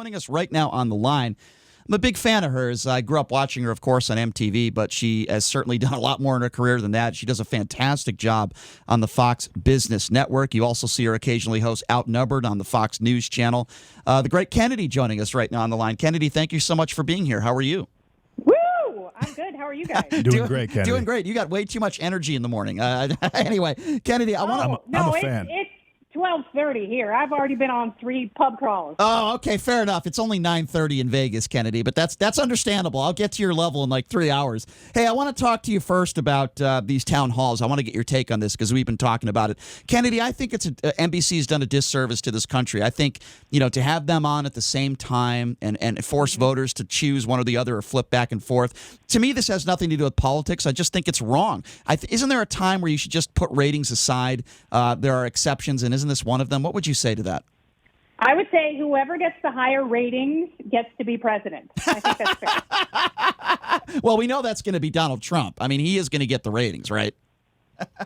joining us right now on the line. I'm a big fan of hers. I grew up watching her, of course, on MTV, but she has certainly done a lot more in her career than that. She does a fantastic job on the Fox Business Network. You also see her occasionally host Outnumbered on the Fox News Channel. The great Kennedy joining us right now on the line. Kennedy, thank you so much for being here. How are you? Woo! I'm good. How are you guys? Doing great, Kennedy. Doing great. You got way too much energy in the morning. Anyway, Kennedy, I want to... I'm a fan. It's 12:30 here. I've already been on 3 pub crawls. Oh, okay, fair enough. It's only 9:30 in Vegas, Kennedy, but that's understandable. I'll get to your level in like 3 hours. Hey, I want to talk to you first about these town halls. I want to get your take on this because we've been talking about it. Kennedy, I think NBC's done a disservice to this country. I think, to have them on at the same time and force voters to choose one or the other or flip back and forth, to me, this has nothing to do with politics. I just think it's wrong. Isn't there a time where you should just put ratings aside? There are exceptions, and isn't this one of them? What would you say to that? I would say whoever gets the higher ratings gets to be president. I think that's fair. Well, we know that's going to be Donald Trump. I mean, he is going to get the ratings, right?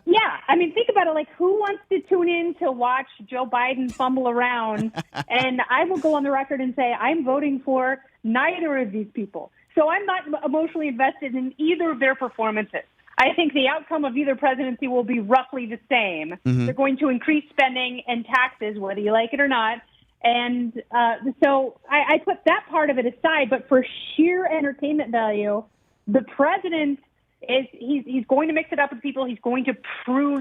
Yeah. I mean, think about it. Like, who wants to tune in to watch Joe Biden fumble around? And I will go on the record and say I'm voting for neither of these people. So I'm not emotionally invested in either of their performances. I think the outcome of either presidency will be roughly the same. Mm-hmm. They're going to increase spending and taxes, whether you like it or not. And so I put that part of it aside. But for sheer entertainment value, the president he's going to mix it up with people. He's going to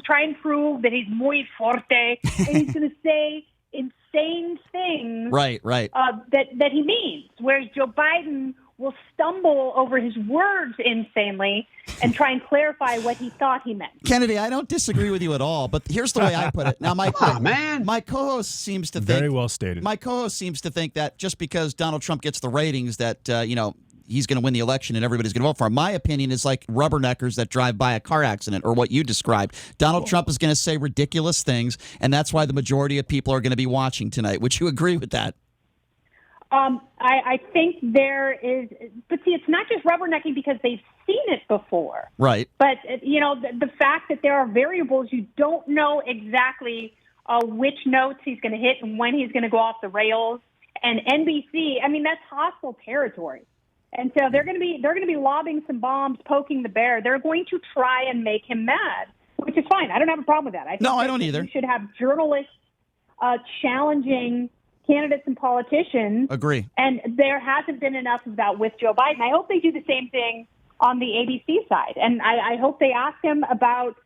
try and prove that he's muy forte, and he's going to say insane things. Right. That he means. Whereas Joe Biden will stumble over his words insanely and try and clarify what he thought he meant. Kennedy, I don't disagree with you at all, but here's the way I put it. Now, my co-host seems to think... Very well stated. My co-host seems to think that just because Donald Trump gets the ratings that, he's going to win the election and everybody's going to vote for him. My opinion is like rubberneckers that drive by a car accident, or what you described. Donald Trump is going to say ridiculous things, and that's why the majority of people are going to be watching tonight. Would you agree with that? I think there is, but see, it's not just rubbernecking because they've seen it before. Right. But, the fact that there are variables, you don't know exactly which notes he's going to hit and when he's going to go off the rails. And NBC, I mean, that's hostile territory. And so they're going to be lobbing some bombs, poking the bear. They're going to try and make him mad, which is fine. I don't have a problem with that. I don't either. You should have journalists challenging candidates and politicians. Agree. And there hasn't been enough of that with Joe Biden. I hope they do the same thing on the ABC side. And I hope they ask him about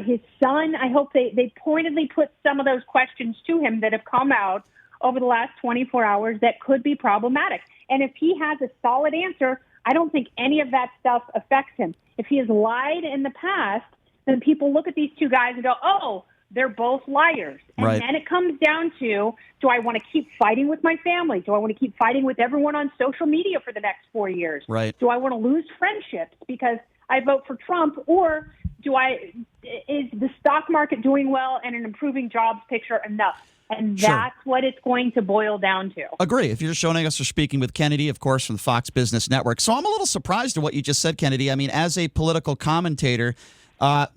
his son. I hope they pointedly put some of those questions to him that have come out over the last 24 hours that could be problematic. And if he has a solid answer, I don't think any of that stuff affects him. If he has lied in the past, then people look at these two guys and go, oh, they're both liars. And right. Then it comes down to, do I want to keep fighting with my family? Do I want to keep fighting with everyone on social media for the next 4 years? Right. Do I want to lose friendships because I vote for Trump? Or is the stock market doing well and an improving jobs picture enough? And that's what it's going to boil down to. Agree. If you're just joining us, we're speaking with Kennedy, of course, from the Fox Business Network. So I'm a little surprised at what you just said, Kennedy. I mean, as a political commentator, I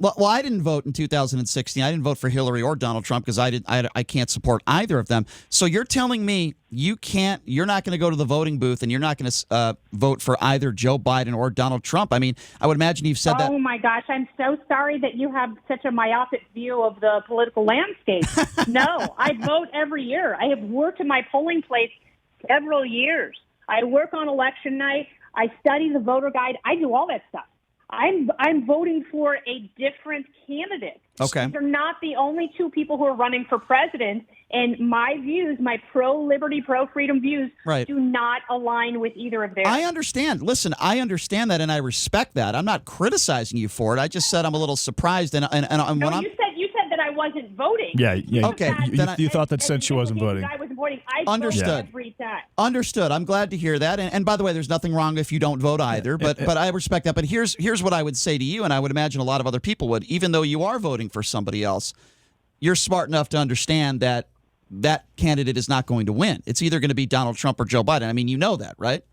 didn't vote in 2016. I didn't vote for Hillary or Donald Trump because I can't support either of them. So you're telling me you're not going to go to the voting booth and you're not going to vote for either Joe Biden or Donald Trump. I mean, I would imagine you've said that. Oh my gosh, I'm so sorry that you have such a myopic view of the political landscape. No, I vote every year. I have worked in my polling place several years. I work on election night. I study the voter guide. I do all that stuff. I'm voting for a different candidate. Okay. They're not the only two people who are running for president, and my views, my pro-liberty, pro-freedom views, right. do not align with either of theirs. I understand. Listen, I understand that, and I respect that. I'm not criticizing you for it. I just said I'm a little surprised. You said that I wasn't voting. Yeah. Okay. You thought that since she wasn't voting. I wasn't voting. I Understood. voted every time. Understood. I'm glad to hear that. And by the way, there's nothing wrong if you don't vote either. But I respect that. But here's what I would say to you, and I would imagine a lot of other people would. Even though you are voting for somebody else, you're smart enough to understand that that candidate is not going to win. It's either going to be Donald Trump or Joe Biden. I mean, you know that, right?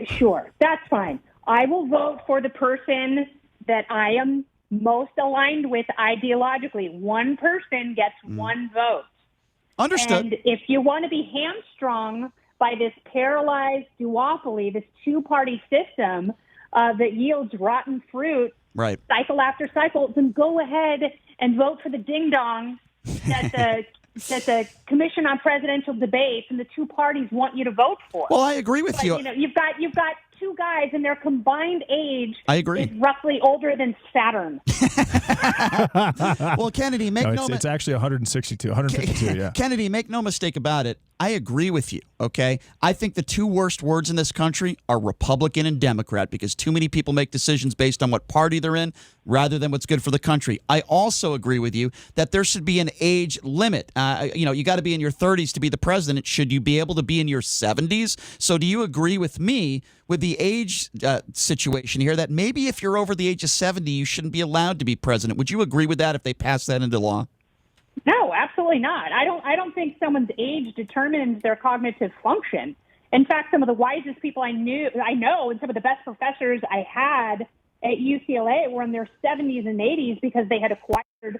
Sure. That's fine. I will vote for the person that I am most aligned with ideologically. One person gets one vote. Understood. And if you want to be hamstrung by this paralyzed duopoly, this two-party system that yields rotten fruit, right, cycle after cycle, then go ahead and vote for the ding-dong that the Commission on Presidential Debates and the two parties want you to vote for. Well, I agree with you. You've got two guys, and their combined age is roughly older than Saturn. Well, Kennedy, it's actually 152, yeah. Kennedy, make no mistake about it. I agree with you, okay? I think the two worst words in this country are Republican and Democrat because too many people make decisions based on what party they're in rather than what's good for the country. I also agree with you that there should be an age limit. You got to be in your 30s to be the president. Should you be able to be in your 70s? So do you agree with me with the age situation here that maybe if you're over the age of 70, you shouldn't be allowed to be president? Would you agree with that if they pass that into law? No, absolutely not. I don't think someone's age determines their cognitive function. In fact, some of the wisest people I know, and some of the best professors I had at UCLA were in their 70s and 80s because they had acquired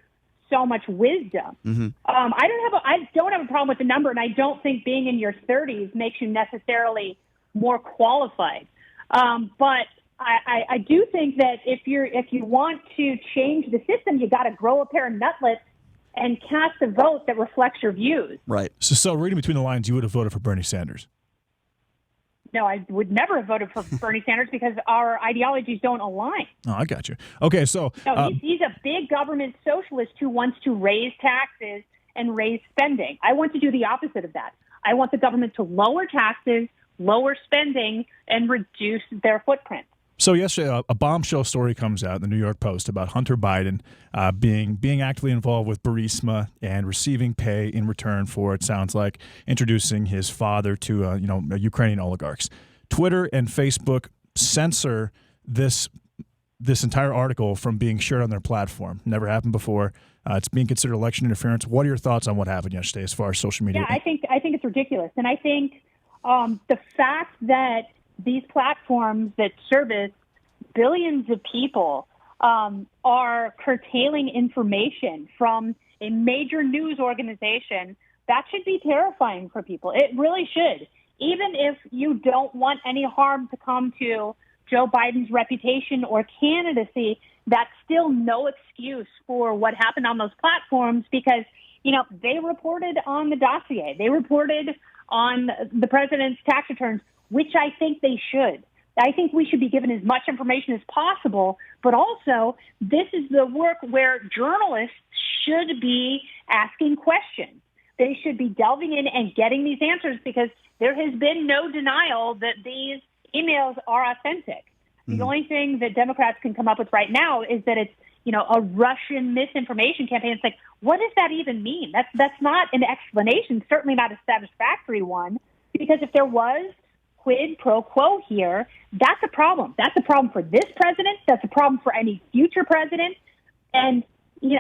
so much wisdom. Mm-hmm. I don't have a problem with the number, and I don't think being in your 30s makes you necessarily more qualified. But I do think that if you want to change the system, you got to grow a pair of nutlets and cast a vote that reflects your views. Right. So reading between the lines, you would have voted for Bernie Sanders. No, I would never have voted for Bernie Sanders because our ideologies don't align. Oh, I got you. Okay, so... No, he's a big government socialist who wants to raise taxes and raise spending. I want to do the opposite of that. I want the government to lower taxes, lower spending, and reduce their footprint. So yesterday, a bombshell story comes out in the New York Post about Hunter Biden being actively involved with Burisma and receiving pay in return for, it sounds like, introducing his father to Ukrainian oligarchs. Twitter and Facebook censor this entire article from being shared on their platform. Never happened before. It's being considered election interference. What are your thoughts on what happened yesterday as far as social media? Yeah, I think it's ridiculous, and I think the fact that these platforms that service billions of people are curtailing information from a major news organization, that should be terrifying for people. It really should. Even if you don't want any harm to come to Joe Biden's reputation or candidacy, that's still no excuse for what happened on those platforms because, they reported on the dossier. They reported on the president's tax returns, which I think they should. I think we should be given as much information as possible, but also this is the work where journalists should be asking questions. They should be delving in and getting these answers because there has been no denial that these emails are authentic. The only thing that Democrats can come up with right now is that it's, a Russian misinformation campaign. It's like, what does that even mean? That's not an explanation, certainly not a satisfactory one, because if there was quid pro quo here, that's a problem. That's a problem for this president. That's a problem for any future president. And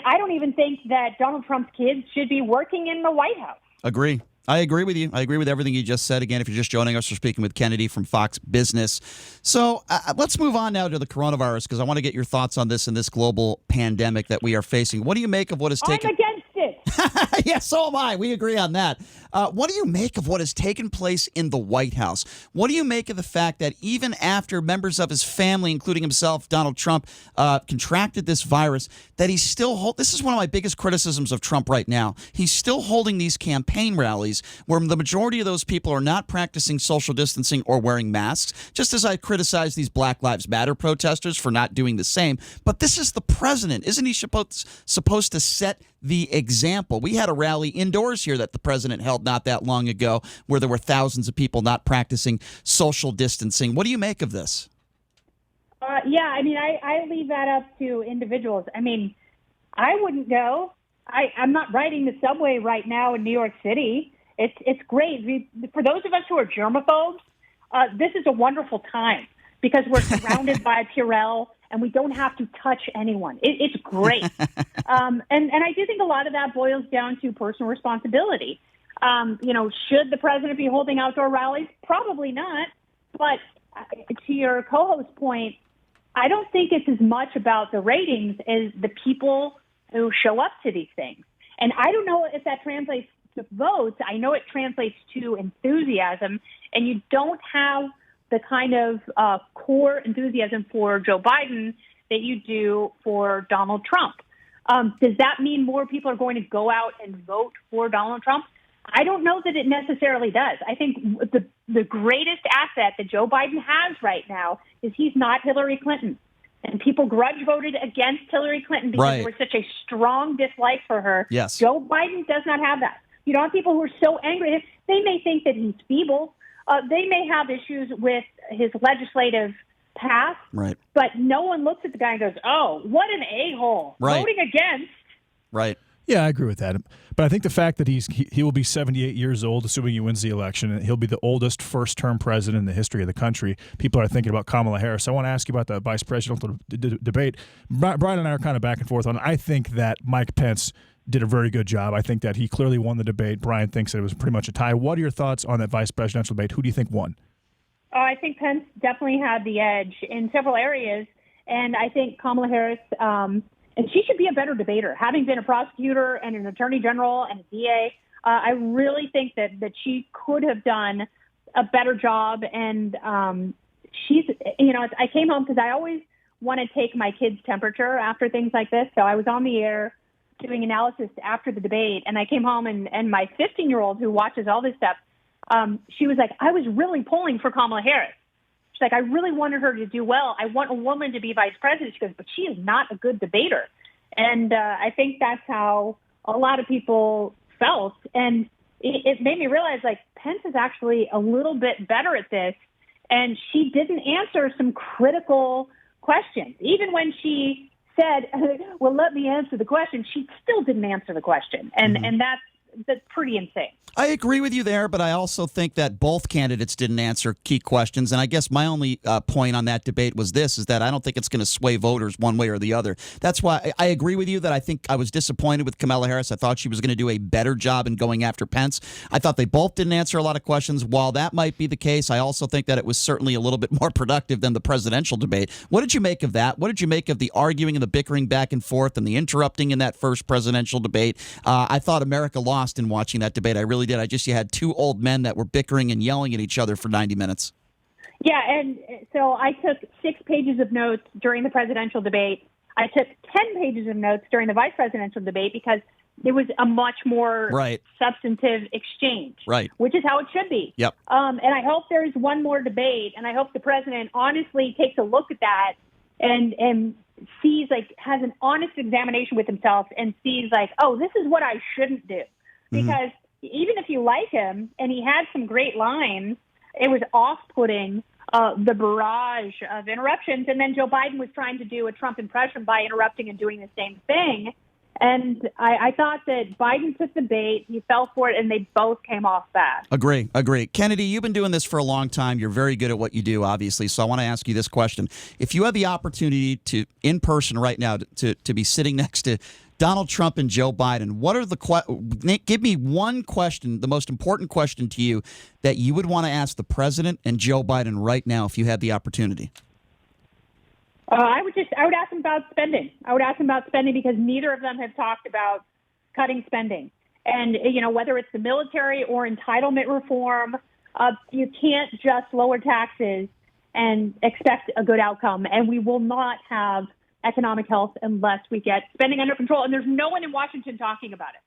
I don't even think that Donald Trump's kids should be working in the White House. Agree. I agree with you. I agree with everything you just said. Again, if you're just joining us, we're speaking with Kennedy from Fox Business. So let's move on now to the coronavirus because I want to get your thoughts on this and this global pandemic that we are facing. What do you make of what has taken... I'm against it. Yeah, so am I. We agree on that. What do you make of what has taken place in the White House? What do you make of the fact that even after members of his family, including himself, Donald Trump, contracted this virus, that he's still this is one of my biggest criticisms of Trump right now. He's still holding these campaign rallies where the majority of those people are not practicing social distancing or wearing masks, just as I criticize these Black Lives Matter protesters for not doing the same. But this is the president. Isn't he supposed to set the example? We had a rally indoors here that the president held not that long ago where there were thousands of people not practicing social distancing. What do you make of this? I leave that up to individuals. I wouldn't go. I'm not riding the subway right now in New York City. It's great. For those of us who are germaphobes, this is a wonderful time because we're surrounded by Purell and we don't have to touch anyone. It's great. And I do think a lot of that boils down to personal responsibility. Should the president be holding outdoor rallies? Probably not. But to your co-host point, I don't think it's as much about the ratings as the people who show up to these things. And I don't know if that translates to votes, I know it translates to enthusiasm, and you don't have the kind of core enthusiasm for Joe Biden that you do for Donald Trump. Does that mean more people are going to go out and vote for Donald Trump? I don't know that it necessarily does. I think the greatest asset that Joe Biden has right now is he's not Hillary Clinton. And people grudge voted against Hillary Clinton because there was such a strong dislike for her. Yes. Joe Biden does not have that. You don't have people who are so angry. They may think that he's feeble. They may have issues with his legislative path. Right. But no one looks at the guy and goes, oh, what an a-hole. Right. Voting against. Right. Yeah, I agree with that. But I think the fact that he will be 78 years old, assuming he wins the election, and he'll be the oldest first-term president in the history of the country. People are thinking about Kamala Harris. I want to ask you about the vice presidential debate. Brian and I are kind of back and forth on it. I think that Mike Pence did a very good job. I think that he clearly won the debate. Brian thinks that it was pretty much a tie. What are your thoughts on that vice presidential debate? Who do you think won? I think Pence definitely had the edge in several areas, and I think Kamala Harris and she should be a better debater. Having been a prosecutor and an attorney general and a DA, I really think that she could have done a better job. And she's, I came home because I always want to take my kids' temperature after things like this. So I was on the air doing analysis after the debate, and I came home and my 15-year-old who watches all this stuff, she was like, I was really pulling for Kamala Harris. She's like, I really wanted her to do well. I want a woman to be vice president. She goes, but she is not a good debater. And I think that's how a lot of people felt. And it made me realize, like, Pence is actually a little bit better at this. And she didn't answer some critical questions. Even when she said, well, let me answer the question, she still didn't answer the question. And that's pretty insane. I agree with you there, but I also think that both candidates didn't answer key questions. And I guess my only point on that debate was this, is that I don't think it's going to sway voters one way or the other. That's why I agree with you that I think I was disappointed with Kamala Harris. I thought she was going to do a better job in going after Pence. I thought they both didn't answer a lot of questions. While that might be the case, I also think that it was certainly a little bit more productive than the presidential debate. What did you make of that? What did you make of the arguing and the bickering back and forth and the interrupting in that first presidential debate? I thought America lost in watching that debate. I really did. You had two old men that were bickering and yelling at each other for 90 minutes. Yeah, and so I took 6 pages of notes during the presidential debate. I took 10 pages of notes during the vice presidential debate because it was a much more substantive exchange, which is how it should be. Yep. And I hope there's one more debate, and I hope the president honestly takes a look at that and sees, like, has an honest examination with himself and sees, like, oh, this is what I shouldn't do. Because even if you like him, and he had some great lines, it was off-putting, the barrage of interruptions. And then Joe Biden was trying to do a Trump impression by interrupting and doing the same thing. And I thought that Biden took the bait, he fell for it, and they both came off bad. Agree. Kennedy, you've been doing this for a long time. You're very good at what you do, obviously. So I want to ask you this question. If you had the opportunity to, in person right now, to be sitting next to Donald Trump and Joe Biden, what are give me one question, the most important question to you that you would want to ask the president and Joe Biden right now if you had the opportunity? I would ask them about spending. I would ask them about spending because neither of them have talked about cutting spending. And, whether it's the military or entitlement reform, you can't just lower taxes and expect a good outcome. And we will not have economic health unless we get spending under control. And there's no one in Washington talking about it.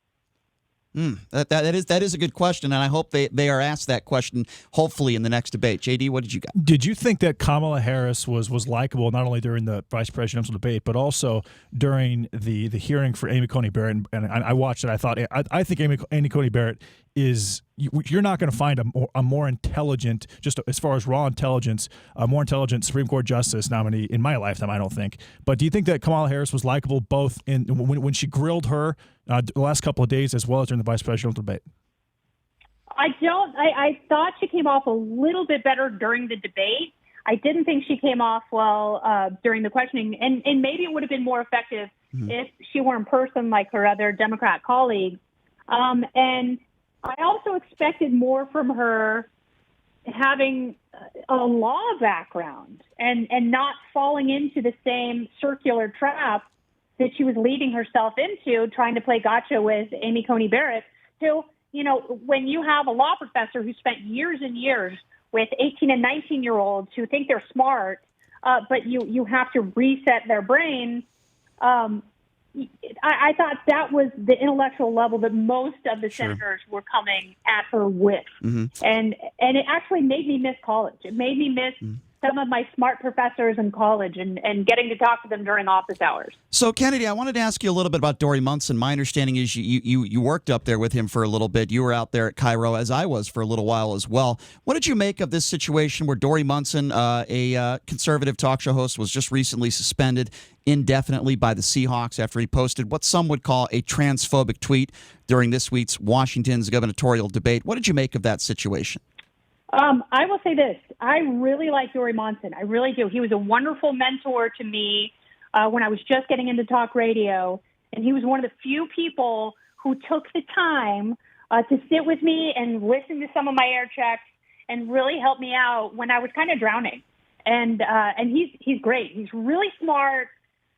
That is a good question, and I hope they are asked that question, hopefully, in the next debate. JD, what did you got? Did you think that Kamala Harris was likable not only during the vice presidential debate, but also during the hearing for Amy Coney Barrett? And I watched it. I think Amy Coney Barrett is you're not going to find a more intelligent, just as far as raw intelligence, a more intelligent Supreme Court justice nominee in my lifetime, I don't think. But do you think that Kamala Harris was likable both when she grilled her the last couple of days as well as during the vice presidential debate? I don't. I thought she came off a little bit better during the debate. I didn't think she came off well during the questioning, and maybe it would have been more effective if she were in person like her other Democrat colleagues. And I also expected more from her having a law background and not falling into the same circular trap that she was leading herself into, trying to play gotcha with Amy Coney Barrett, who when you have a law professor who spent years and years with 18 and 19-year-olds who think they're smart, but you have to reset their brain, I thought that was the intellectual level that most of the senators were coming at her with. Mm-hmm. And it actually made me miss college. It made me miss some of my smart professors in college and getting to talk to them during office hours. So, Kennedy, I wanted to ask you a little bit about Dory Munson. My understanding is you worked up there with him for a little bit. You were out there at Cairo, as I was for a little while as well. What did you make of this situation where Dory Munson, a conservative talk show host, was just recently suspended indefinitely by the Seahawks after he posted what some would call a transphobic tweet during this week's Washington's gubernatorial debate? What did you make of that situation? I will say this. I really like Dory Munson. I really do. He was a wonderful mentor to me when I was just getting into talk radio. And he was one of the few people who took the time to sit with me and listen to some of my air checks and really help me out when I was kind of drowning. And he's great. He's really smart.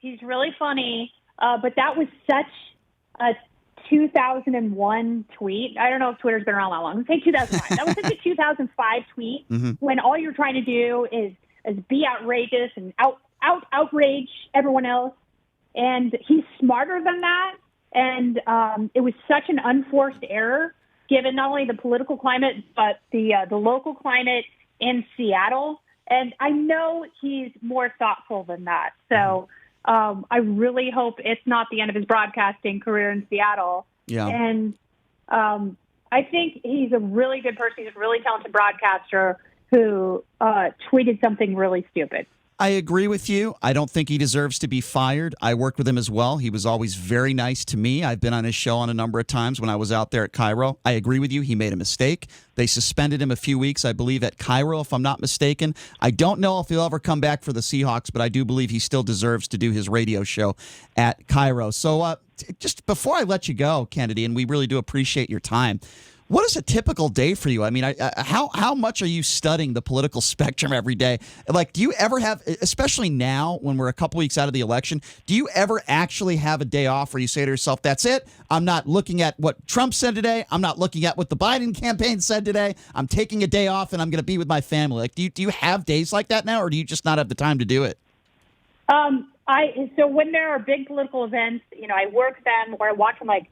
He's really funny. But that was such a 2001 tweet. I don't know if Twitter's been around that long. Let's say 2005. That was such a 2005 tweet when all you're trying to do is be outrageous and outrage everyone else. And he's smarter than that. And it was such an unforced error, given not only the political climate but the local climate in Seattle. And I know he's more thoughtful than that. So I really hope it's not the end of his broadcasting career in Seattle. Yeah. And I think he's a really good person. He's a really talented broadcaster who tweeted something really stupid. I agree with you. I don't think he deserves to be fired. I worked with him as well. He was always very nice to me. I've been on his show on a number of times when I was out there at Cairo. I agree with you. He made a mistake. They suspended him a few weeks, I believe, at Cairo, if I'm not mistaken. I don't know if he'll ever come back for the Seahawks, but I do believe he still deserves to do his radio show at Cairo. So just before I let you go, Kennedy, and we really do appreciate your time, what is a typical day for you? I mean, how much are you studying the political spectrum every day? Like, do you ever have, especially now when we're a couple weeks out of the election, do you ever actually have a day off where you say to yourself, that's it, I'm not looking at what Trump said today, I'm not looking at what the Biden campaign said today, I'm taking a day off and I'm going to be with my family? Like, do you have days like that now, or do you just not have the time to do it? So when there are big political events, I work them or I watch them, like,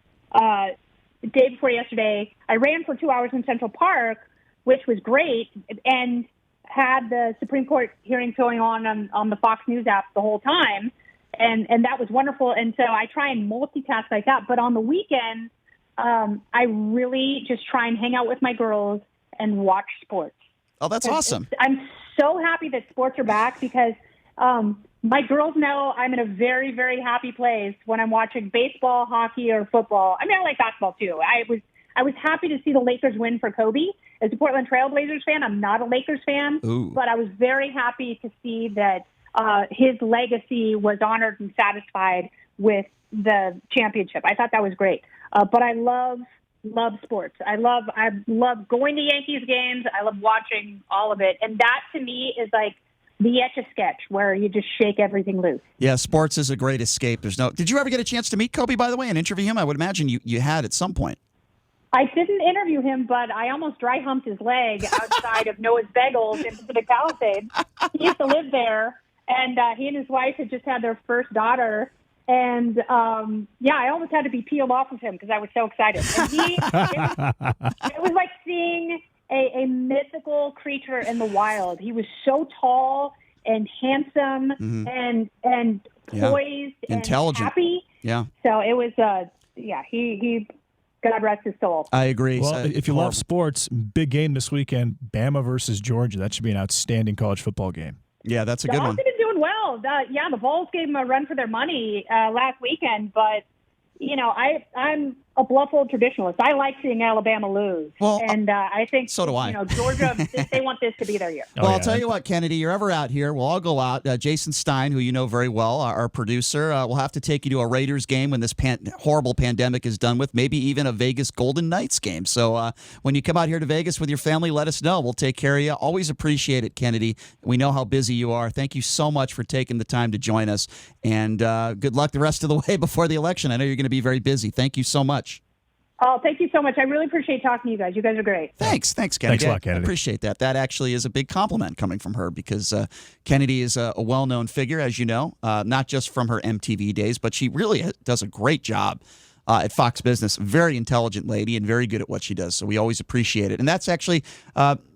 the day before yesterday, I ran for 2 hours in Central Park, which was great, and had the Supreme Court hearings going on the Fox News app the whole time, and that was wonderful. And so I try and multitask like that. But on the weekend, I really just try and hang out with my girls and watch sports. Oh, that's awesome. I'm so happy that sports are back because my girls know I'm in a very, very happy place when I'm watching baseball, hockey, or football. I mean, I like basketball too. I was happy to see the Lakers win for Kobe. As a Portland Trail Blazers fan, I'm not a Lakers fan, but I was very happy to see that his legacy was honored and satisfied with the championship. I thought that was great. But I love sports. I love going to Yankees games. I love watching all of it. And that to me is like the Etch-a-Sketch, where you just shake everything loose. Yeah, sports is a great escape. Did you ever get a chance to meet Kobe, by the way, and interview him? I would imagine you had at some point. I didn't interview him, but I almost dry humped his leg outside of Noah's Bagels in Pacific Palisades. He used to live there, and he and his wife had just had their first daughter. And, I almost had to be peeled off of him because I was so excited. And it was like seeing a mythical creature in the wild. He was so tall and handsome and poised and intelligent, happy. Yeah. So it was, he God rest his soul. I agree. Well, if you love sports, big game this weekend, Bama versus Georgia. That should be an outstanding college football game. Yeah, that's a good one. Austin is doing well. The Vols gave them a run for their money last weekend, but I'm a bluff old traditionalist. I like seeing Alabama lose. Well, and I think so do I. Georgia, they want this to be their year. Well, I'll tell you what, Kennedy, you're ever out here, we'll all go out. Jason Stein, who you know very well, our producer, will have to take you to a Raiders game when this horrible pandemic is done with, maybe even a Vegas Golden Knights game. So when you come out here to Vegas with your family, let us know. We'll take care of you. Always appreciate it, Kennedy. We know how busy you are. Thank you so much for taking the time to join us. And good luck the rest of the way before the election. I know you're going to be very busy. Thank you so much. Oh, thank you so much. I really appreciate talking to you guys. You guys are great. Thanks, Kennedy. Thanks a lot, Kennedy. I appreciate that. That actually is a big compliment coming from her because Kennedy is a well-known figure, as you know, not just from her MTV days, but she really does a great job at Fox Business. Very intelligent lady and very good at what she does, so we always appreciate it. And that's actually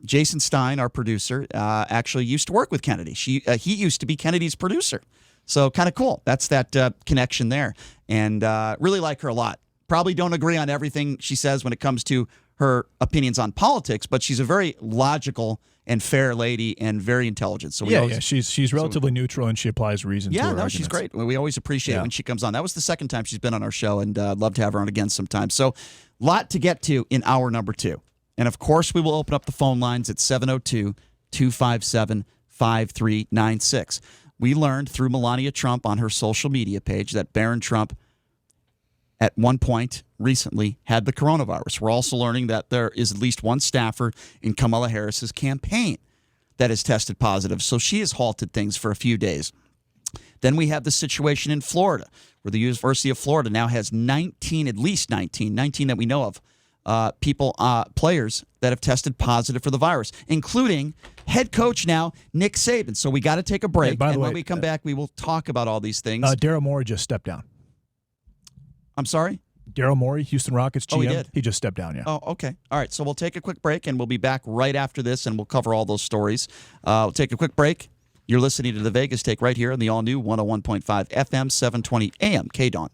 Jason Stein, our producer, actually used to work with Kennedy. He used to be Kennedy's producer, so kind of cool. That's that connection there, and really like her a lot. Probably don't agree on everything she says when it comes to her opinions on politics, but she's a very logical and fair lady and very intelligent. So she's relatively neutral and she applies reason to her arguments. She's great. We always appreciate it when she comes on. That was the second time she's been on our show, and love to have her on again sometime. So, lot to get to in hour number 2. And of course, we will open up the phone lines at 702-257-5396. We learned through Melania Trump on her social media page that Barron Trump at one point recently had the coronavirus. We're also learning that there is at least one staffer in Kamala Harris's campaign that has tested positive. So she has halted things for a few days. Then we have the situation in Florida, where the University of Florida now has 19 that we know of, players that have tested positive for the virus, including head coach now, Nick Saban. So we got to take a break. By the way, when we come back, we will talk about all these things. Daryl Morey just stepped down. I'm sorry? Daryl Morey, Houston Rockets GM. Oh, he did? He just stepped down, yeah. Oh, okay. All right, so we'll take a quick break, and we'll be back right after this, and we'll cover all those stories. We'll take a quick break. You're listening to The Vegas Take right here on the all-new 101.5 FM, 720 AM, KDAWN.